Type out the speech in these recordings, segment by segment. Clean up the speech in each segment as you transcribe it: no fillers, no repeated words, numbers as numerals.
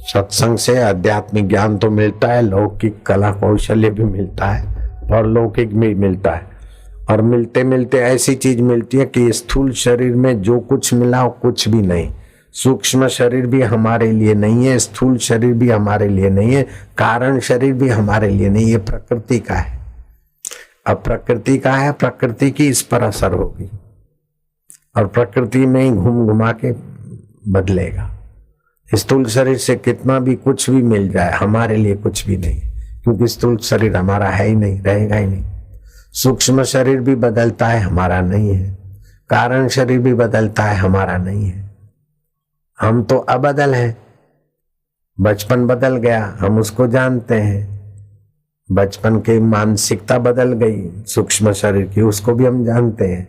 सत्संग से आध्यात्मिक ज्ञान तो मिलता है, लौकिक कला कौशल्य भी मिलता है और लौकिक भी मिलता है। और मिलते मिलते ऐसी चीज मिलती है कि स्थूल शरीर में जो कुछ मिला वो कुछ भी नहीं। सूक्ष्म शरीर भी हमारे लिए नहीं है, स्थूल शरीर भी हमारे लिए नहीं है, कारण शरीर भी हमारे लिए नहीं है, प्रकृति का है। अब प्रकृति का है, प्रकृति की इस पर असर होगी और प्रकृति में ही घूम घुमा के बदलेगा। स्थूल शरीर से कितना भी कुछ भी मिल जाए हमारे लिए कुछ भी नहीं, क्योंकि स्थूल शरीर हमारा है ही नहीं, रहेगा ही नहीं। सूक्ष्म शरीर भी बदलता है, हमारा नहीं है। कारण शरीर भी बदलता है, हमारा नहीं है। हम तो अबदल हैं। बचपन बदल गया, हम उसको जानते हैं। बचपन की मानसिकता बदल गई सूक्ष्म शरीर की, उसको भी हम जानते हैं।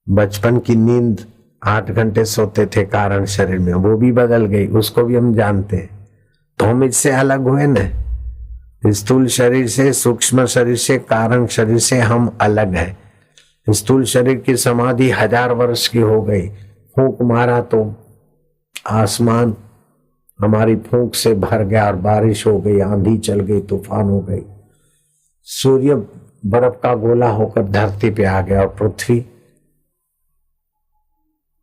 बचपन की नींद 8 घंटे सोते थे कारण शरीर में, वो भी बदल गई, उसको भी हम जानते हैं। तो हम इससे अलग हुए न, स्थूल शरीर से, सूक्ष्म शरीर से, कारण शरीर से हम अलग हैं। स्थूल शरीर की समाधि 1000 वर्ष की हो गई, फूंक मारा तो आसमान हमारी फूंक से भर गया और बारिश हो गई, आंधी चल गई, तूफान हो गई। सूर्य बर्फ का गोला होकर धरती पे आ गया और पृथ्वी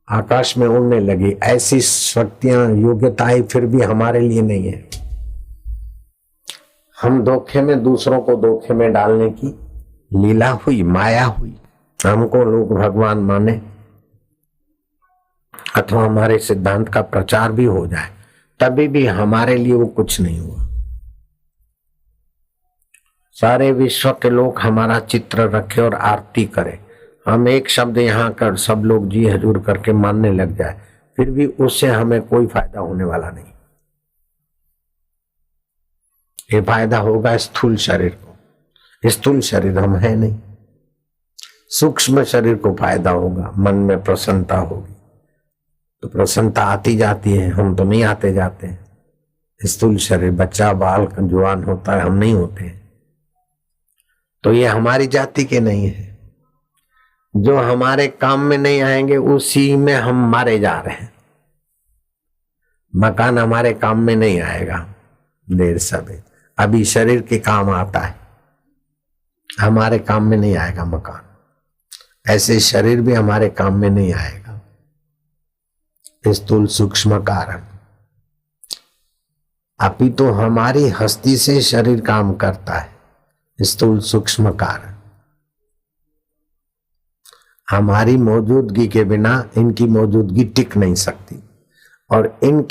आकाश में उड़ने लगी। ऐसी शक्तियां, योग्यताएं फिर भी हमारे लिए नहीं है। हम धोखे में, दूसरों को धोखे में डालने की लीला हुई, माया हुई। हमको लोग भगवान माने अथवा हमारे सिद्धांत का प्रचार भी हो जाए, तभी भी हमारे लिए वो कुछ नहीं हुआ। सारे विश्व के लोग हमारा चित्र रखे और आरती करें, हम एक शब्द यहाँ कर सब लोग जी हजूर करके मानने लग जाए, फिर भी उससे हमें कोई फायदा होने वाला नहीं। ये फायदा होगा स्थूल शरीर को, स्थूल शरीर हम है नहीं। सूक्ष्म शरीर को फायदा होगा, मन में प्रसन्नता होगी, तो प्रसन्नता आती जाती है, हम तो नहीं आते जाते हैं। स्थूल शरीर बच्चा बाल जवान होता है, हम नहीं होते हैं। तो ये हमारी जाति के नहीं है। जो हमारे काम में नहीं आएंगे उसी में हम मारे जा रहे हैं। मकान हमारे काम में नहीं आएगा देर सवेर, अभी शरीर के काम आता है, हमारे काम में नहीं आएगा मकान। ऐसे शरीर भी हमारे काम में नहीं आएगा। स्थूल सूक्ष्म कारण, अपितु तो हमारी हस्ती से शरीर काम करता है। स्थूल सूक्ष्म कारण, हमारी मौजूदगी के बिना इनकी मौजूदगी टिक नहीं सकती और इनकी